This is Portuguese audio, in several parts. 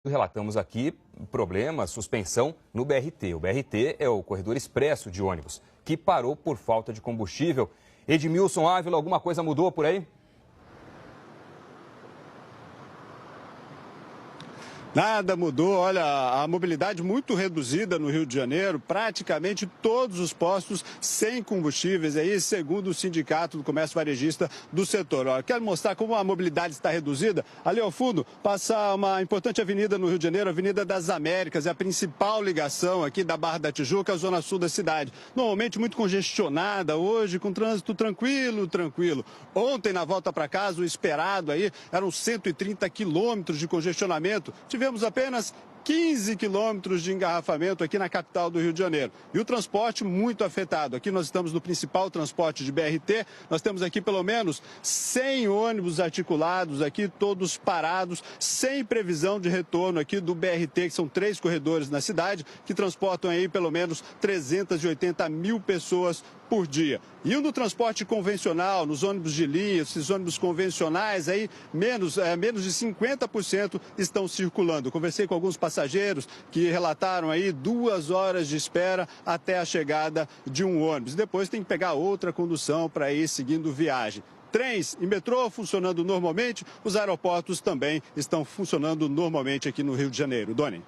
Relatamos aqui problemas, suspensão no BRT. O BRT é o corredor expresso de ônibus, que parou por falta de combustível. Edmilson Ávila, alguma coisa mudou por aí? Nada mudou, olha, a mobilidade muito reduzida no Rio de Janeiro, praticamente todos os postos sem combustíveis, aí, segundo o Sindicato do Comércio Varejista do setor. Olha, quero mostrar como a mobilidade está reduzida. Ali ao fundo, passa uma importante avenida no Rio de Janeiro, a Avenida das Américas, é a principal ligação aqui da Barra da Tijuca à zona sul da cidade. Normalmente muito congestionada, hoje com trânsito tranquilo. Ontem, na volta para casa, o esperado aí eram 130 quilômetros de congestionamento. Tivemos apenas 15 quilômetros de engarrafamento aqui na capital do Rio de Janeiro. E o transporte muito afetado. Aqui nós estamos no principal transporte de BRT. Nós temos aqui pelo menos 100 ônibus articulados aqui, todos parados, sem previsão de retorno aqui do BRT, que são 3 corredores na cidade, que transportam aí pelo menos 380 mil pessoas por dia. E no transporte convencional, nos ônibus de linha, esses ônibus convencionais, aí menos de 50% estão circulando. Eu conversei com alguns passageiros que relataram aí 2 horas de espera até a chegada de um ônibus. Depois tem que pegar outra condução para ir seguindo viagem. Trens e metrô funcionando normalmente, os aeroportos também estão funcionando normalmente aqui no Rio de Janeiro. Doni.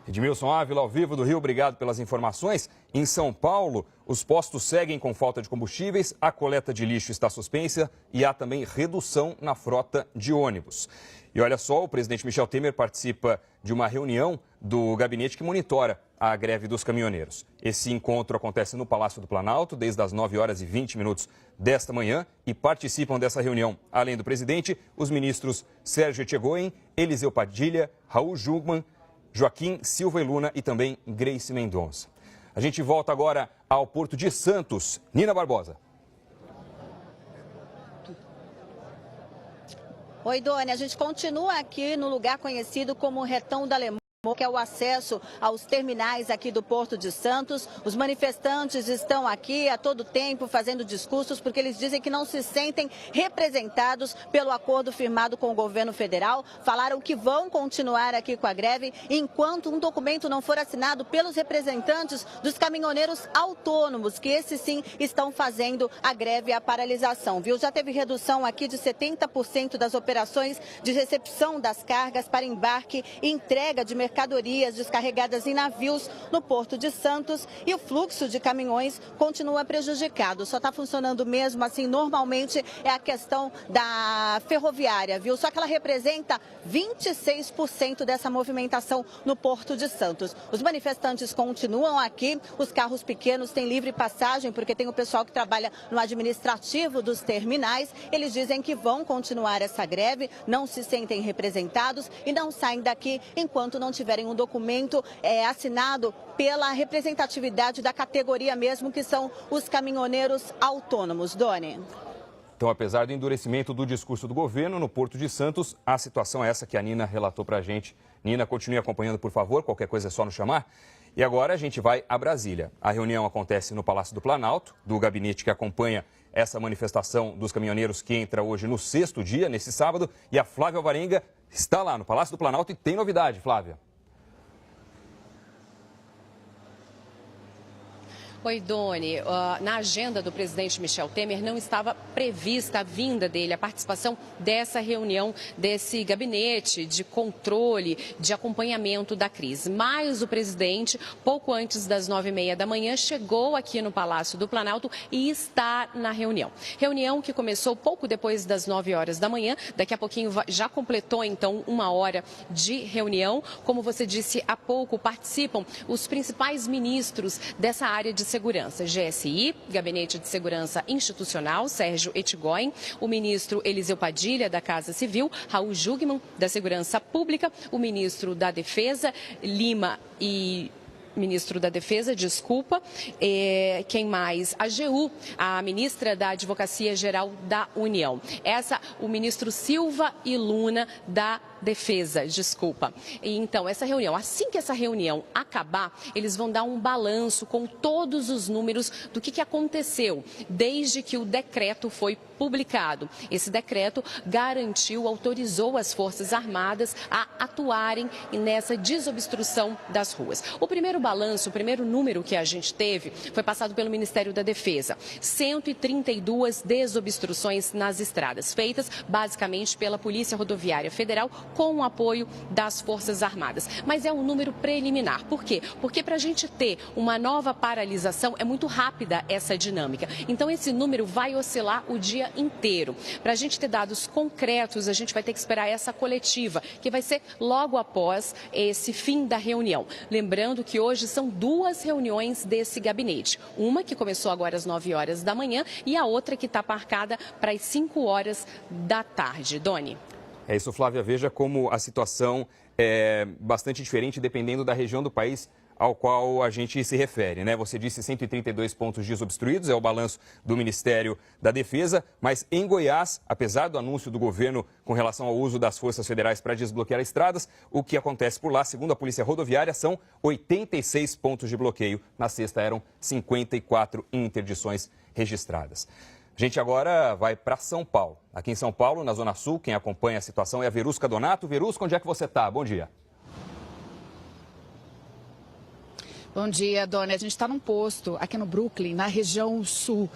Edmilson Ávila, ao vivo do Rio, obrigado pelas informações. Em São Paulo, os postos seguem com falta de combustíveis, a coleta de lixo está suspensa e há também redução na frota de ônibus. E olha só, o presidente Michel Temer participa de uma reunião do gabinete que monitora a greve dos caminhoneiros. Esse encontro acontece no Palácio do Planalto desde as 9 horas e 20 minutos desta manhã e participam dessa reunião, além do presidente, os ministros Sérgio Etchegoyen, Eliseu Padilha, Raul Jungmann, Joaquim Silva e Luna e também Grace Mendonça. A gente volta agora ao Porto de Santos. Nina Barbosa. Oi, Doni. A gente continua aqui no lugar conhecido como Retão da Alemanha, que é o acesso aos terminais aqui do Porto de Santos. Os manifestantes estão aqui a todo tempo fazendo discursos porque eles dizem que não se sentem representados pelo acordo firmado com o governo federal. Falaram que vão continuar aqui com a greve enquanto um documento não for assinado pelos representantes dos caminhoneiros autônomos, que esses sim estão fazendo a greve e a paralisação, viu? Já teve redução aqui de 70% das operações de recepção das cargas para embarque e entrega de mercadorias descarregadas em navios no Porto de Santos e o fluxo de caminhões continua prejudicado. Só está funcionando mesmo assim normalmente é a questão da ferroviária, viu? Só que ela representa 26% dessa movimentação no Porto de Santos. Os manifestantes continuam aqui, os carros pequenos têm livre passagem porque tem o pessoal que trabalha no administrativo dos terminais. Eles dizem que vão continuar essa greve, não se sentem representados e não saem daqui enquanto não tiverem um documento assinado pela representatividade da categoria mesmo, que são os caminhoneiros autônomos. Doni. Então, apesar do endurecimento do discurso do governo, no Porto de Santos, a situação é essa que a Nina relatou para a gente. Nina, continue acompanhando, por favor, qualquer coisa é só nos chamar. E agora a gente vai a Brasília. A reunião acontece no Palácio do Planalto, do gabinete que acompanha essa manifestação dos caminhoneiros que entra hoje no 6º dia, nesse sábado. E a Flávia Alvarenga está lá no Palácio do Planalto e tem novidade, Flávia. Oi, Doni. Na agenda do presidente Michel Temer não estava prevista a vinda dele, a participação dessa reunião, desse gabinete de controle, de acompanhamento da crise. Mas o presidente, pouco antes das 9h30 da manhã, chegou aqui no Palácio do Planalto e está na reunião. Reunião que começou pouco depois das 9 horas da manhã. Daqui a pouquinho já completou, então, 1 hora de reunião. Como você disse há pouco, participam os principais ministros dessa área de segurança, GSI, Gabinete de Segurança Institucional, Sérgio Etchegoyen, o ministro Eliseu Padilha, da Casa Civil, Raul Jungmann, da Segurança Pública, o ministro da Defesa, Lima e... Ministro da Defesa, desculpa. Quem mais? A AGU, a ministra da Advocacia Geral da União. O ministro Silva e Luna, da Defesa, desculpa. E então, essa reunião, assim que essa reunião acabar, eles vão dar um balanço com todos os números do que aconteceu desde que o decreto foi publicado. Esse decreto garantiu, autorizou as Forças Armadas a atuarem nessa desobstrução das ruas. O primeiro balanço, o primeiro número que a gente teve foi passado pelo Ministério da Defesa. 132 desobstruções nas estradas, feitas basicamente pela Polícia Rodoviária Federal com o apoio das Forças Armadas. Mas é um número preliminar. Por quê? Porque para a gente ter uma nova paralisação é muito rápida essa dinâmica. Então esse número vai oscilar o dia inteiro. Para a gente ter dados concretos, a gente vai ter que esperar essa coletiva, que vai ser logo após esse fim da reunião. Lembrando que hoje são duas reuniões desse gabinete. Uma que começou agora às 9 horas da manhã e a outra que está marcada para as 5 horas da tarde. Doni. É isso, Flávia. Veja como a situação é bastante diferente dependendo da região do país ao qual a gente se refere, né? Você disse 132 pontos desobstruídos, é o balanço do Ministério da Defesa, mas em Goiás, apesar do anúncio do governo com relação ao uso das forças federais para desbloquear estradas, o que acontece por lá, segundo a Polícia Rodoviária, são 86 pontos de bloqueio. Na sexta eram 54 interdições registradas. A gente agora vai para São Paulo. Aqui em São Paulo, na Zona Sul, quem acompanha a situação é a Verusca Donato. Verusca, onde é que você está? Bom dia. Bom dia, Dona. A gente está num posto aqui no Brooklyn, na região sul.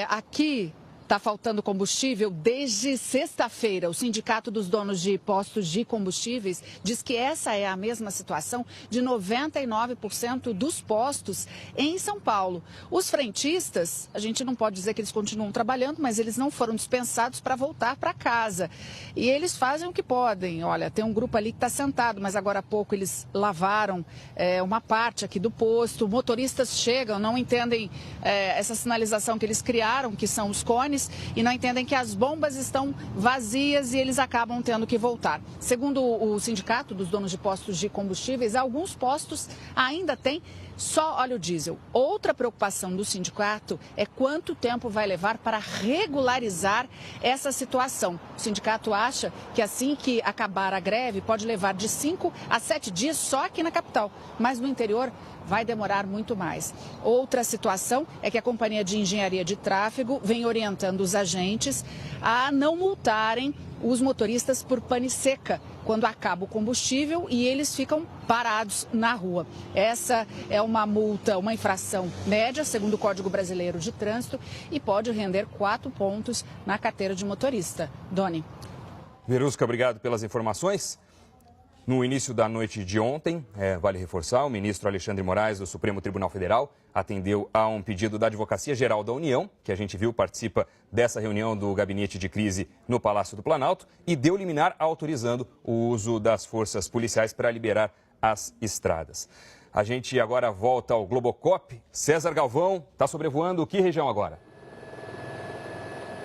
Aqui está faltando combustível desde sexta-feira. O Sindicato dos Donos de Postos de Combustíveis diz que essa é a mesma situação de 99% dos postos em São Paulo. Os frentistas, a gente não pode dizer que eles continuam trabalhando, mas eles não foram dispensados para voltar para casa. E eles fazem o que podem. Olha, tem um grupo ali que está sentado, mas agora há pouco eles lavaram uma parte aqui do posto. Motoristas chegam, não entendem essa sinalização que eles criaram, que são os cones, e não entendem que as bombas estão vazias e eles acabam tendo que voltar. Segundo o Sindicato dos Donos de Postos de Combustíveis, alguns postos ainda têm só óleo diesel. Outra preocupação do sindicato é quanto tempo vai levar para regularizar essa situação. O sindicato acha que assim que acabar a greve pode levar de 5 a 7 dias só aqui na capital, mas no interior vai demorar muito mais. Outra situação é que a Companhia de Engenharia de Tráfego vem orientando os agentes a não multarem os motoristas por pane seca, quando acaba o combustível e eles ficam parados na rua. Essa é uma multa, uma infração média, segundo o Código Brasileiro de Trânsito, e pode render 4 pontos na carteira de motorista. Doni. Verusca, obrigado pelas informações. No início da noite de ontem, vale reforçar, o ministro Alexandre Moraes, do Supremo Tribunal Federal, atendeu a um pedido da Advocacia Geral da União, que a gente viu participa dessa reunião do gabinete de crise no Palácio do Planalto, e deu liminar autorizando o uso das forças policiais para liberar as estradas. A gente agora volta ao Globocop. César Galvão está sobrevoando que região agora?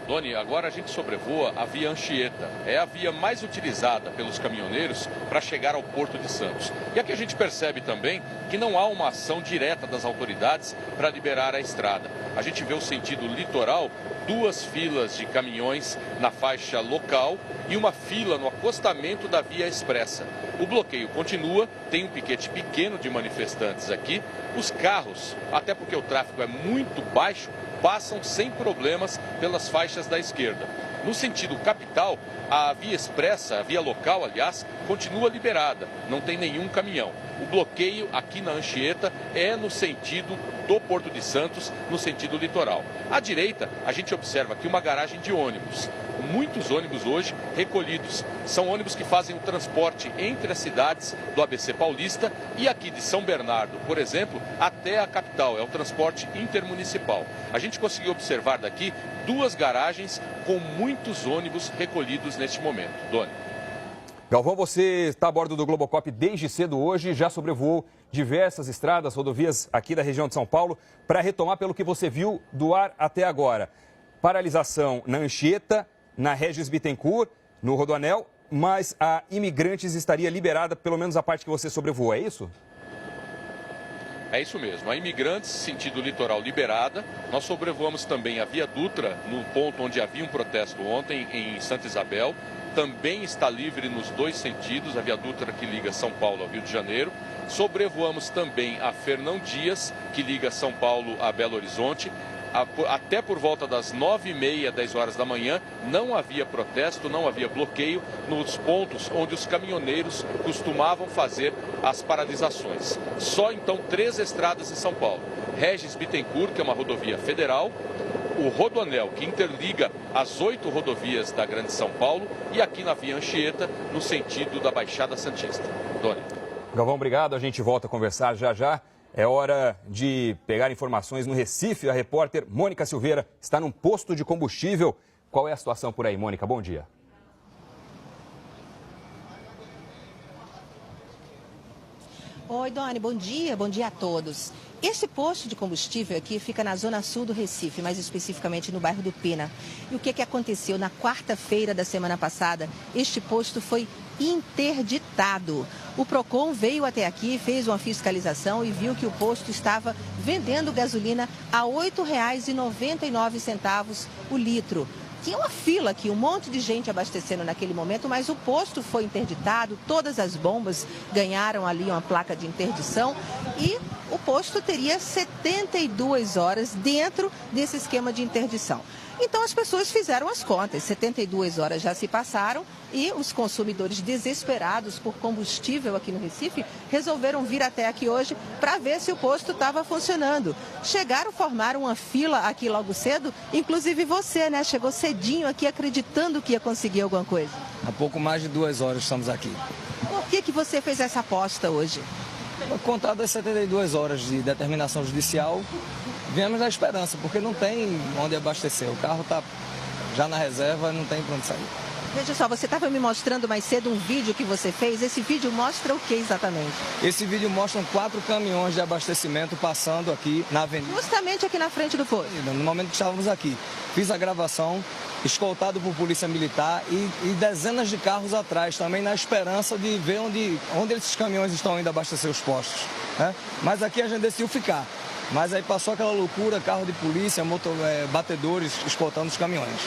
Doni, agora a gente sobrevoa a via Anchieta. É a via mais utilizada pelos caminhoneiros para chegar ao Porto de Santos. E aqui a gente percebe também que não há uma ação direta das autoridades para liberar a estrada. A gente vê o sentido litoral, 2 filas de caminhões na faixa local e uma fila no acostamento da via expressa. O bloqueio continua, tem um piquete pequeno de manifestantes aqui. Os carros, até porque o tráfego é muito baixo, passam sem problemas pelas faixas da esquerda. No sentido capital, a via expressa, a via local, aliás, continua liberada, não tem nenhum caminhão. O bloqueio aqui na Anchieta é no sentido do Porto de Santos, no sentido litoral. À direita, a gente observa aqui uma garagem de ônibus. Muitos ônibus hoje recolhidos. São ônibus que fazem o transporte entre as cidades do ABC Paulista e aqui de São Bernardo, por exemplo, até a capital. É o transporte intermunicipal. A gente conseguiu observar daqui 2 garagens com muitos ônibus recolhidos neste momento. Doni. Galvão, você está a bordo do Globocop desde cedo hoje, já sobrevoou diversas estradas, rodovias aqui da região de São Paulo. Para retomar pelo que você viu do ar até agora, paralisação na Anchieta, na Regis Bittencourt, no Rodoanel, mas a Imigrantes estaria liberada, pelo menos a parte que você sobrevoou, é isso? É isso mesmo, a Imigrantes, sentido litoral, liberada. Nós sobrevoamos também a Via Dutra, no ponto onde havia um protesto ontem, em Santa Isabel. também está livre nos dois sentidos, a Via Dutra que liga São Paulo ao Rio de Janeiro. Sobrevoamos também a Fernão Dias, que liga São Paulo a Belo Horizonte. Até por volta das 9h30, 10 horas da manhã, não havia protesto, não havia bloqueio nos pontos onde os caminhoneiros costumavam fazer as paralisações. Só então 3 estradas em São Paulo. Regis Bittencourt, que é uma rodovia federal, o Rodoanel, que interliga as 8 rodovias da Grande São Paulo, e aqui na Via Anchieta, no sentido da Baixada Santista. Doni. Galvão, obrigado. A gente volta a conversar já já. É hora de pegar informações no Recife. A repórter Mônica Silveira está num posto de combustível. Qual é a situação por aí, Mônica? Bom dia. Oi, Doni, bom dia a todos. Este posto de combustível aqui fica na zona sul do Recife, mais especificamente no bairro do Pina. E o que aconteceu? Na quarta-feira da semana passada, este posto foi interditado. O Procon veio até aqui, fez uma fiscalização e viu que o posto estava vendendo gasolina a R$ 8,99 o litro. Tinha uma fila aqui, um monte de gente abastecendo naquele momento, mas o posto foi interditado, todas as bombas ganharam ali uma placa de interdição e o posto teria 72 horas dentro desse esquema de interdição. Então as pessoas fizeram as contas, 72 horas já se passaram e os consumidores desesperados por combustível aqui no Recife resolveram vir até aqui hoje para ver se o posto estava funcionando. Chegaram, formaram uma fila aqui logo cedo, inclusive você, né? Chegou cedinho aqui acreditando que ia conseguir alguma coisa. Há pouco mais de 2 horas estamos aqui. Por que você fez essa aposta hoje? Contadas 72 horas de determinação judicial, viemos na esperança, porque não tem onde abastecer. O carro está já na reserva, não tem para onde sair. Veja só, você estava me mostrando mais cedo um vídeo que você fez. Esse vídeo mostra o que exatamente? Esse vídeo mostra 4 caminhões de abastecimento passando aqui na avenida. Justamente aqui na frente do posto. No momento que estávamos aqui. Fiz a gravação, escoltado por polícia militar e dezenas de carros atrás, também na esperança de ver onde esses caminhões estão indo abastecer os postos. Né? Mas aqui a gente decidiu ficar. Mas aí passou aquela loucura, carro de polícia, batedores escoltando os caminhões.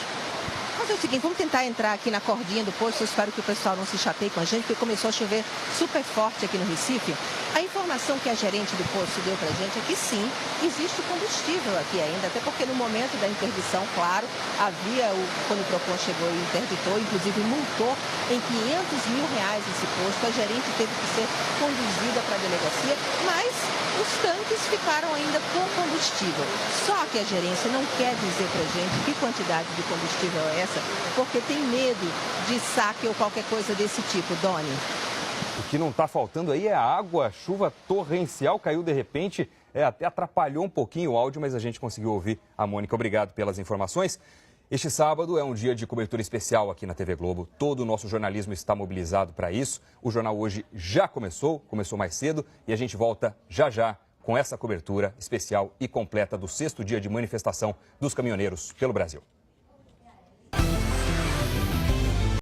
Mas é o seguinte, vamos tentar entrar aqui na cordinha do posto. Eu espero que o pessoal não se chateie com a gente, porque começou a chover super forte aqui no Recife. A informação que a gerente do posto deu pra gente é que sim, existe combustível aqui ainda, até porque no momento da interdição, claro, quando o Procon chegou e interditou, inclusive multou em R$500 mil esse posto. A gerente teve que ser conduzida para a delegacia, mas os tanques ficaram ainda com combustível. Só que a gerência não quer dizer pra gente que quantidade de combustível é essa, porque tem medo de saque ou qualquer coisa desse tipo, Doni. O que não está faltando aí é a água, chuva torrencial, caiu de repente, até atrapalhou um pouquinho o áudio, mas a gente conseguiu ouvir a Mônica. Obrigado pelas informações. Este sábado é um dia de cobertura especial aqui na TV Globo. Todo o nosso jornalismo está mobilizado para isso. O jornal hoje já começou mais cedo e a gente volta já já com essa cobertura especial e completa do 6º dia de manifestação dos caminhoneiros pelo Brasil.